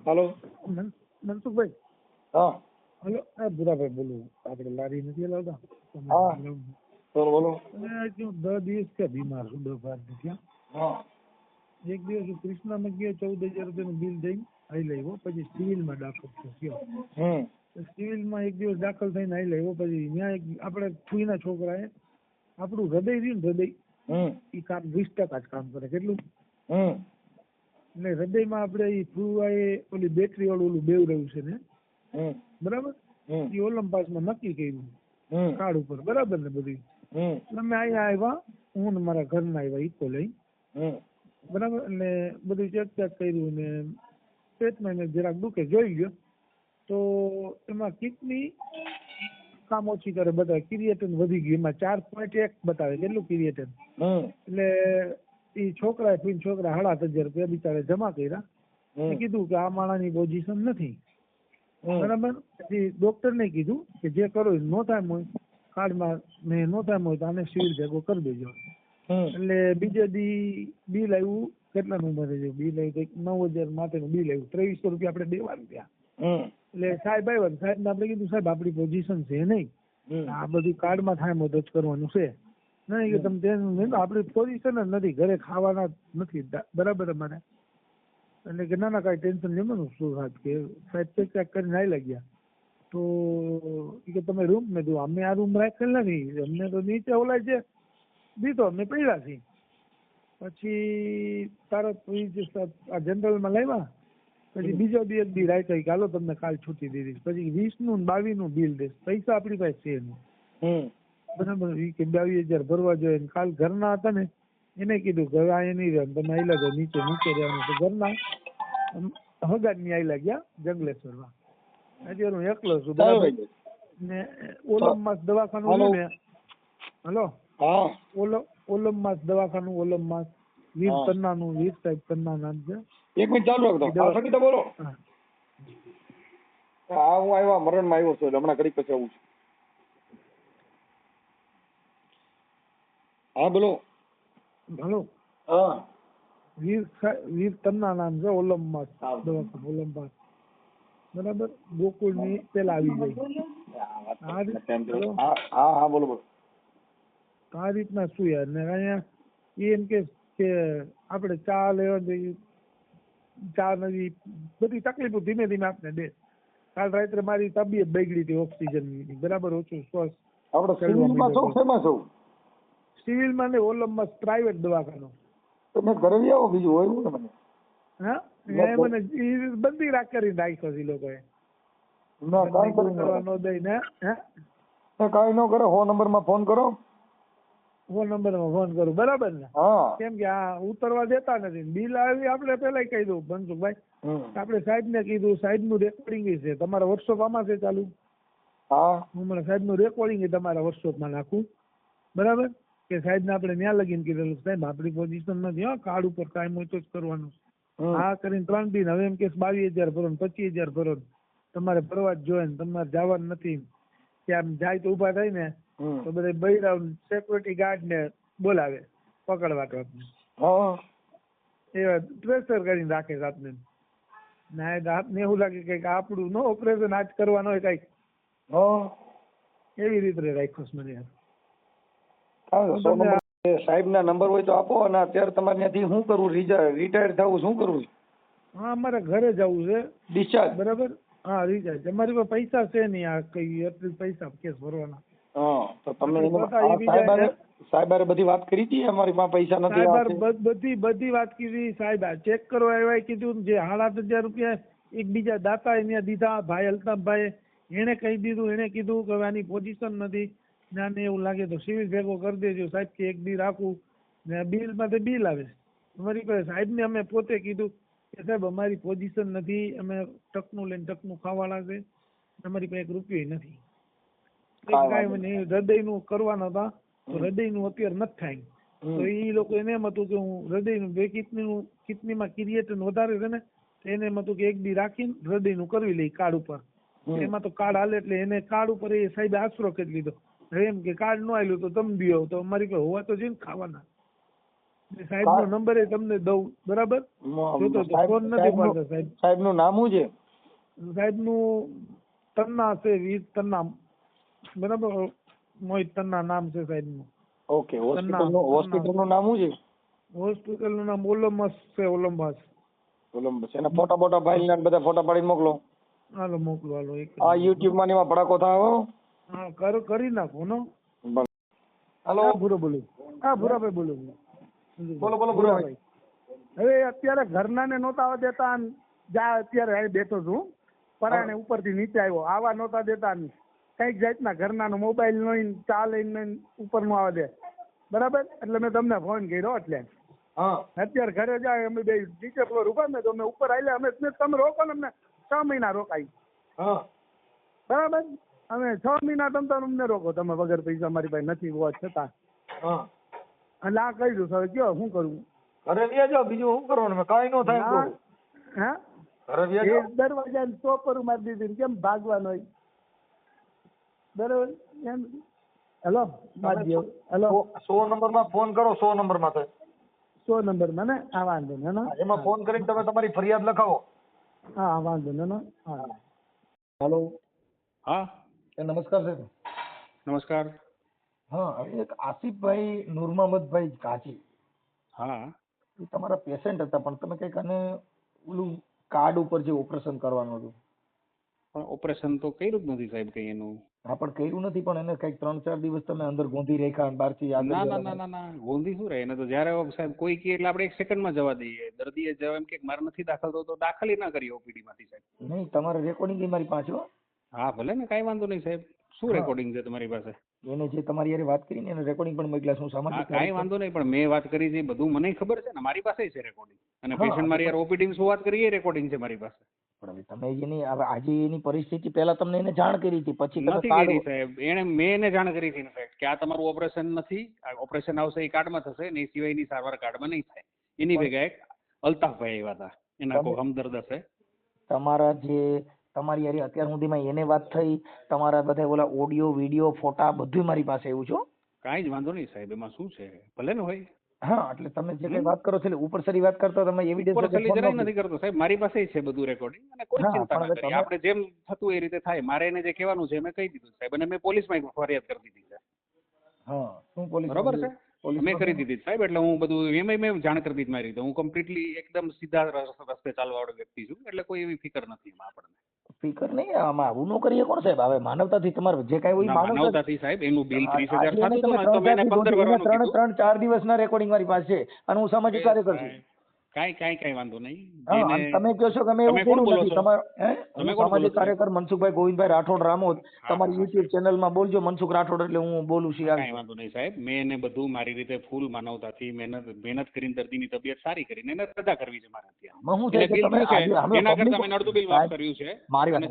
હાલો મનસુખભાઈ. હા હલો, ભૂરાભાઈ બોલું. આપણે લારી નથી હલાવતા? હા બોલો બોલો. 10 દિવસ ત્યાં બીમાર છું, 10-12 દી ત્યાં. હા એક દિવસ હું કૃષ્ણામાં ગયો, 14,000 રૂપિયાનું બિલ દઈને આવી લાવ્યો. પછી સિવિલમાં દાખલ થયો. સિવિલમાં એક દિવસ દાખલ થઈને આવી લાવ્યો. પછી ત્યાં આપણે ફૂઈના છોકરાએ આપણું હૃદય રહ્યું ને, હૃદય એ કામ 20% જ કામ કરે. કેટલું? એટલે હૃદયમાં આપણે એ ફૂવાએ ઓલી બેટરી વાળું ઓલું બેવ રહ્યું છે ને, બરાબર? એ ઓલમ્પાસમાં નક્કી કર્યું કાર્ડ ઉપર, બરાબર ને? બધું અમે અહીંયા આવ્યા, હું ને મારા ઘરના આવ્યા ઈકો લઈ, બરાબર. એટલે બધું ચેક કર્યું ને પેટમાં એને જરાક દુખે જોઈ ગયો તો એમાં કિડની કામ ઓછી કરે બતાવે, ક્રિએટિન વધી ગયું. એમાં 4.1 બતાવે. કેટલું ક્રિએટિન? એટલે એ છોકરા 7,500 રૂપિયા બિચારે જમા કર્યા. કીધું કે આ માણાની પોઝિશન નથી, બરાબર. પછી ડોક્ટરને કીધું કે જે કરો નો થાય હોય કાર્ડમાં ને નો થાય હોય તો આને સિવિલ ભેગો કરી દેજો. એટલે બીજે દી બિલ આવ્યું. કેટલાનું મરે છે બિલ? આવ્યું 9,000 માટેનું બિલ આવ્યું. 2300 રૂપિયા આપણે દેવાનું ત્યાં. એટલે સાહેબ આવ્યા. સાહેબને આપણે કીધું સાહેબ આપણી પોઝિશન છે નહીં, આ બધું કાર્ડમાં થાય મોટો જ કરવાનું છે નહીં, કે તમે ટેન્શન આપણી પોઝિશન જ નથી, ઘરે ખાવાના નથી, બરાબર અમારે. એટલે કે ના ના કાંઈ ટેન્શન લેવાનું શું સાહેબ, કે સાહેબ ચેક કરીને આવી લાગ્યા તો કે તમે રૂમ મેં દો. અમે આ રૂમ રાખેલ નથી, અમને તો નીચે ઓલાય છે દીધો, અમે પડ્યા છીએ. પછી તરત આ જનરલમાં લાવ્યા. પછી બીજો દી એક દી રાખ્યા કે હાલો તમને કાલ છૂટી દીધી. પછી 20નું ને 22નું બિલ દે. પૈસા આપણી પાસે છે નહીં, બરાબર. કે 22,000 ભરવા જોઈએ. કાલ ઘરના હતા ને એને કીધું કે આ નહીં રહે, તમે આયલા જાઓ, નીચે રહેવાનું. તો ઘરના હગાની આયલા ગયા જંગલેશ્વરમાં. અત્યારે હું એકલો છું, બરાબર. ને ઓલમમાસ દવાખાનું છે ને, હલો, ઓલમમાસ દવાખાનું, ઓલમમાસ વીર તન્નાનું, વીર સાહેબ તન્ના નામ છે. એક મિનિટ ચાલુ રાખો. બોલો. હા હું આવ્યા મરણમાં આવ્યો છું, હમણાં ઘડી પછી આવું છું. હા બોલો. હલો, હા વીર તન્ના નામ છે. ઓલમમાસ દવાખાનું, ઓલમમાસ, બરાબર. ગોકુળ ની પેલા આવી ગઈ. હા બોલો બોલો. આ રીતના શું યાર. ને અહીંયા એમ કે આપણે ચા લેવા જઈએ, ચા નથી, બધી તકલીફો ધીમે ધીમે આપણે દે. કાલ રાત્રે મારી તબિયત બગડી હતી, ઓક્સિજન ની, બરાબર, ઓછું શ્વાસ. સિવિલમાં ને ઓલમમાં પ્રાઇવેટ દવાખાનું. તમે ઘરે આવો, બીજું હોય ને મને. હા મને બંધી રાખ કરીને રાખ્યો છે લોકોએ. કઈ ન કરે. હો નંબરમાં ફોન કરો. ફોન નંબરમાં ફોન કરું, બરાબર ને? કેમ કે આ ઉતરવા દેતા નથી. બિલ આવી આપણે પેલા કહી દઉં મનસુખભાઈ, આપણે સાહેબ ને કીધું. સાહેબ નું રેકોર્ડિંગ છે. તમારા વોટ્સઅપ આમાં છે ચાલુ? હું મને સાહેબ નું રેકોર્ડિંગ તમારા વોટ્સઅપમાં નાખું, બરાબર. કે સાહેબ ને આપણે ન્યા લગીને કીધેલું સાહેબ આપણી પોઝિશન નથી, હા કાર્ડ ઉપર કાયમ હોય તો જ કરવાનું. હા કરીને 3 દિન. હવે એમ કે 22,000 ભરો, 25,000 ભરો, તમારે ભરવા જ જોઈએ ને, તમારે જવાનું નથી. કે આમ જાય તો ઉભા થાય ને તો બધા બૈરા સિક્યુરિટી ગાર્ડ ને બોલાવે પકડવા. તો એવા પ્રેશર કરીને રાખે છે આપને. આપને એવું લાગે કે આપણું નો ઓપરેશન આજ કરવાનું હોય કઈક, એવી રીતે રાખ્યો છે મને. સાહેબ ના નંબર હોય તો આપો. અને અત્યારે તમારે ત્યાંથી શું કરવું? રિટાયર થવું શું કરવું? હા અમારે ઘરે જવું છે, ડિસ્ચાર્જ, બરાબર. હા રિચાર્જ. અમારી પાસે પૈસા છે નહીં, આ કઈ એટલી પૈસા કેસ ભરવાના. તો તમે સાહેબ બધી વાત કરી હતી અમારી પાસે પૈસા નથી? બધી વાત કરી. સાહેબ ચેક કરવા આવ્યા, કીધું જે 8,500 રૂપિયા એક બીજા દાતા એને દીધા, ભાઈ અલ્તાફભાઈ, એને કહી દીધું. એને કીધું કે આની પોઝિશન નથી, નાને એવું લાગે તો સિવિલ ભેગો કરી દેજો. સાહેબ કે એક દી રાખું ને બિલ માટે બિલ આવે અમારી પાસે. સાહેબ ને અમે પોતે કીધું કે સાહેબ અમારી પોઝિશન નથી, અમે ટકનું લઈને ટકનું ખાવાના છે, અમારી પાસે 1 રૂપિયો નથી. હૃદયનું કરવાના હતા તો હૃદયનું અત્યારે નથી થાય. તો એ લોકો એને એમ હતું કે હું હૃદયનું કિડનીમાં ક્રિએટિન વધારે છે ને, એને એમ હતું કે એક દી રાખીને હૃદયનું કરવી લઈ કાર્ડ ઉપર. એમાં તો કાર્ડ હાલે એટલે એને કાર્ડ ઉપર એ સાહેબે આશરો કરી લીધો. એમ કે કાર્ડ ન આવેલું તો તમે બી તો અમારી પાસે હોવા તો છે ને ખાવાના, સાહેબનો નંબર એ તમને દઉં, બરાબર? જોતો તો ફોન નથી પાડતા સાહેબ. સાહેબનું નામ શું છે? સાહેબનું તન્ના છે, વીર તન્ના, બરાબર? મોહિત તન્ના નામ છે સાહેબનું. ઓકે. હોસ્પિટલનું નામ શું છે? હોસ્પિટલનું નામ ઓલમ્બસ છે, ઓલમ્બસ. કોલંબસ. એના ફોટા બોટા ફાઇલ ને બધા ફોટા પાડીને મોકલો. હાલો મોકલો, હાલો. આ યુટ્યુબ માં ને એમાં ભડાકો થાવ. હા, કરી નાખો નો. હાલો. હા ભૂરો બોલો. હા ભૂરાભાઈ બોલો. બોલો બોલો ભૂરાભાઈ. હવે અત્યારે ઘરના ને નહોતા આવવા દેતા, જા અત્યારે અહીં બેઠો છું, પરાણે ઉપરથી નીચે આવ્યો, આવા નહોતા દેતા, કઈક જાતના ઘરના નો મોબાઈલ લઈને ચા લઈને ઉપર નો આવવા દે, બરાબર? એટલે મેં તમને ફોન કર્યો. એટલે અત્યારે ઘરે જાય, અમે બે નીચે ફ્લોર ઉપર ને, તો અમે ઉપર આવેલા, અમે તમે રોકો ને, અમને 6 મહિના રોકાઈ, બરાબર? અમે 6 મહિના અમને રોકો, તમે વગર પૈસા મારી પાસે નથી હોવા છતાં. એટલે આ કહી દઉં હવે કયો શું કરવું? ઘરે લઈ જાઓ, બીજું શું કરવાનું? કઈ ન થાય. હા, દરવાજા ચોપર મારી દીધી, કેમ ભાગવાનો હોય? બરાબર. એમ હેલો હેલો, 100 નંબર માં ફોન કરો. 100 નંબર માં થાય. 100 નંબર માં ને? હા વાંધો ને, એમાં ફોન કરીને તમે તમારી ફરિયાદ લખાવો. હા વાંધો ને. હા. હેલો. હા નમસ્કાર સાહેબ. નમસ્કાર. હા, એક આસિફભાઈ નુરમહમદભાઈ કાચી. હા, એ તમારા પેશન્ટ હતા, પણ તમે કઈક આને ઓલું કાર્ડ ઉપર જે ઓપરેશન કરવાનું હતું. પણ ઓપરેશન તો કર્યું જ નથી સાહેબ કઈ એનું. હા, પણ કર્યું નથી, પણ એને કઈક 3-4 દિવસ તમે અંદર ગોંધી રાખ્યા, બહારથી ના ના ના ના ના, ગોંધી શું રહે એને તો. જયારે સાહેબ કોઈ કે એટલે આપણે 1 સેકન્ડમાં જવા દઈએ. દર્દીએ જવા એમ કે મારે નથી દાખલ થતો, તો દાખલ ના કરીએ ઓપીડી માંથી સાહેબ. નહીં, તમારે રેકોર્ડિંગ મારી પાસે. હા ભલે ને, કઈ વાંધો નહીં સાહેબ. શું રેકોર્ડિંગ છે તમારી પાસે? એને જે તમારી યાર વાત કરી ને, એને રેકોર્ડિંગ પણ મોકલ્યા. શું સામાજિક? કઈ વાંધો નહીં, પણ મેં વાત કરી છે બધું મને ખબર છે ને, મારી પાસે છે રેકોર્ડિંગ. અને પેશન્ટ મારી યાર ઓપીડી શું વાત કરી એ રેકોર્ડિંગ છે મારી પાસે. પણ હવે તમે જેની આજે એની પરિસ્થિતિ પહેલા તમને એને જાણ કરી હતી, પછી નથી કરી સાહેબ. મેં એને જાણ કરી હતી ઇનફેક્ટ કે આ તમારું ઓપરેશન નથી, આ ઓપરેશન આવશે એ કાર્ડમાં થશે ને, એ સિવાયની સારવાર કાર્ડમાં નહીં થાય. એની ભેગા એક અલ્તાફભાઈ આવ્યા હતા, એના કોઈ હમદર્દ હશે. તમારા જે તમારી યાર અત્યાર સુધીમાં એને વાત થઈ, તમારા બધા ઓલા ઓડિયો વિડીયો ફોટા બધું મારી પાસે એવું છે. કાંઈ જ વાંધો નહીં સાહેબ, એમાં શું છે, ભલે ને હોય. હા, એટલે તમે જે કઈ વાત કરો છો ઉપરસરી વાત કરતો, તમે એવિડન્સ જરાય નથી કરતો સાહેબ. મારી પાસે છે બધું રેકોર્ડિંગ, અને કોઈ ચિંતા ના કરી. આપણે જેમ થતું એ રીતે થાય. મારે એને જે કહેવાનું છે મેં કહી દીધું સાહેબ, અને મેં પોલીસમાં ફરિયાદ કરી દીધી છે. હા, શું પોલીસ? બરોબર છે, મેં કરી દીધી સાહેબ. એટલે હું બધું એમાં મેં જાણ કરી દીધી મારી રીતે. હું કમ્પ્લીટલી એકદમ સીધા રસ્તે ચાલવા વાળો વ્યક્તિ છું, એટલે કોઈ એવી ફિકર નથી એમાં આપણને. ફિકર નહીં, આમાં આવું ન કરીએ કોણ સાહેબ? હવે માનવતાથી તમારે જે કઈ હોય માનવતાથી સાહેબ. એનું બિલ 30,000 થતું હતું ને, તો મેં 15 વર્ષનું કીધું. 3-4 દિવસના રેકોર્ડિંગ મારી પાસે છે, અને હું સામાજિક કાર્યકર છું. કાંઈ વાંધો નહીં. તમે કહો છો કે મેં એવું કર્યું નથી. તમારા સામાજિક કાર્યકર મનસુખભાઈ ગોવિંદભાઈ રાઠોડ રામોદ, તમારી યુટ્યુબ ચેનલમાં બોલજો મનસુખ રાઠોડ, એટલે હું બોલું છું. કાંઈ વાંધો નહીં સાહેબ. મેં એને બધું મારી રીતે ફૂલ માનવતાથી મહેનત કરીને દર્દીની તબિયત સારી કરીને એને રજા કરવી છે મારે ત્યાં. એના કરતા મેં અડધું બિલ માફ કર્યું છે. મારી વાત,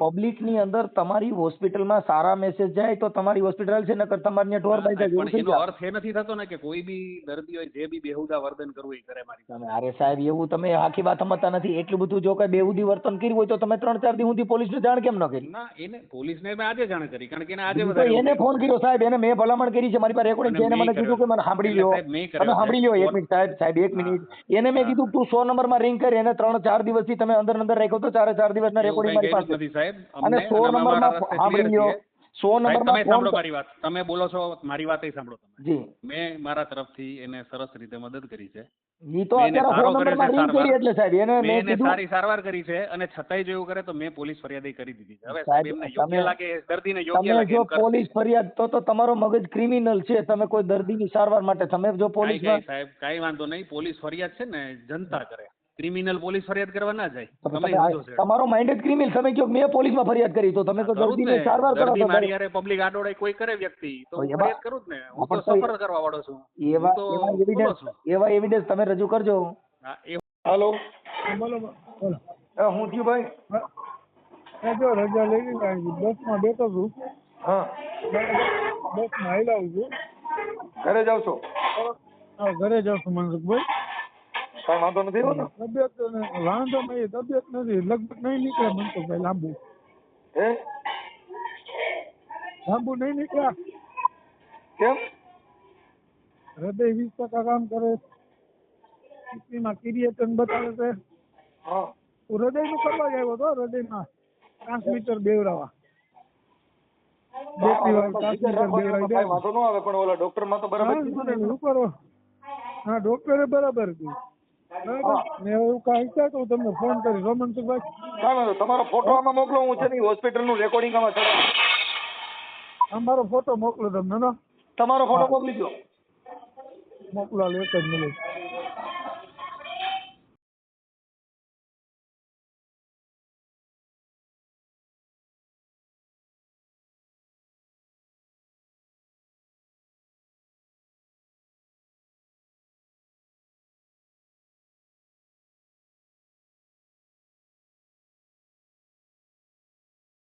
પબ્લિક ની અંદર તમારી હોસ્પિટલમાં સારા મેસેજ જાય તો તમારી હોસ્પિટલ છે, નકર તમારી ઢોર બાઈ જાય. એનો અર્થ એ નથી થતો ને કે કોઈ બી દર્દી હોય જે બી બેહુદા વર્તન કરવું એ કરે મારી. અરે સાહેબ, એવું તમે આખી વાત સમજતા નથી. એટલું બધું જો કઈ બેહુદી વર્તન કર્યું હોય તો તમે 3-4 દિવસ સુધી પોલીસને જાણ કેમ ન કરી? ના, એને પોલીસને મેં આજે જાણ કરી, કારણ કે એને આજે એને ફોન કર્યો સાહેબ. એને મેં ભલામણ કરી છે, મારી પાસે રેકોર્ડિંગ છે. એને મને કીધું કે મને સાંભળી લ્યો, તમે સાંભળી લ્યો. 1 મિનિટ સાહેબ, 1 મિનિટ. એને મેં કીધું તું 100 નંબરમાં રિંગ કરી. એને 3-4 દિવસથી તમે અંદર રાખ્યો તો 4 દિવસના રેકોર્ડિંગ મારી પાસે નથી સાહેબ. અને 100 નંબરમાં સાંભળી લ્યો. 100 નંબરમાં સાંભળો મારી વાત. તમે બોલો છો મારી વાત એ સાંભળો તમે. જી, મેં મારા તરફથી એને સરસ રીતે મદદ કરી છે. ઈ તો અત્યારે 100 નંબરમાં રિંગ કરી એટલે સાહેબ એને મેં કીધું સારી સારવાર કરી છે, અને છતાંય જો એવું કરે તો મેં પોલીસ ફરિયાદ કરી દીધી છે. હવે સાહેબ એમને યોગ્ય લાગે, દર્દીને યોગ્ય લાગે. જો પોલીસ ફરિયાદ તો તમારો મગજ ક્રિમિનલ છે. તમે કોઈ દર્દીની સારવાર માટે તમે જો પોલીસમાં સાહેબ કાંઈ વાંધો નહીં. પોલીસ ફરિયાદ છે ને જનતા કરે, ક્રિમિનલ પોલીસ ફરિયાદ કરવા ના જાય. તમારો માઇન્ડ જ ક્રિમિનલ. તમે કહો મેં પોલીસમાં ફરિયાદ કરી તો તમે તો દર્દીની સારવાર કરો છો. મારી યારે પબ્લિક આડોડે કોઈ કરે વ્યક્તિ તો ફરિયાદ કરું જ ને. હું તો સફર કરવા વાળો છું. એવા એવિડન્સ તમે રજૂ કરજો. હાલો, બોલો. હું થયું ભાઈ? જો રજા લઈ બસમાં બેઠો છું. હા, બસમાં હાલ્યો છું. ઘરે જાવ છો? હા, ઘરે જાઉં છું મનસુખભાઈ. કઈ વાંધો નથી હોતો? તબિયત વાંધો નહીં, તબિયત નથી, લગભગ નહીં નીકળે મનસુખભાઈ. લાંબુ નહીં નીકળ્યા. કેમ? હૃદય 20% કામ કરે, કિડનીમાં ક્રિએટિન બતાવે છે. હા હું હૃદયનું કરવા જ આવ્યો હતો, હૃદયમાં ટ્રાન્સમીટર બેવરાવા. બેટરી વાળું ટ્રાન્સમીટર બેવરાવી દે. કાંઈ વાંધો ન આવે, પણ ઓલા ડોક્ટરમાં તો બરાબર કીધું ને. શું કરો? હા, ડોક્ટરે બરાબર કીધું. બરાબર ને એવું કાંઈ છે તો હું તમને ફોન કરીશ. રોમનસુભાઈ, કાંઈ વાંધો, તમારો ફોટો આમાં મોકલો, હું છે ને હોસ્પિટલનું રેકોર્ડિંગ આમાં ચડાવું. અમારો ફોટો મોકલો તમને. તમારો ફોટો મોકલી દો. મોકલો, એક જ મિનિટ.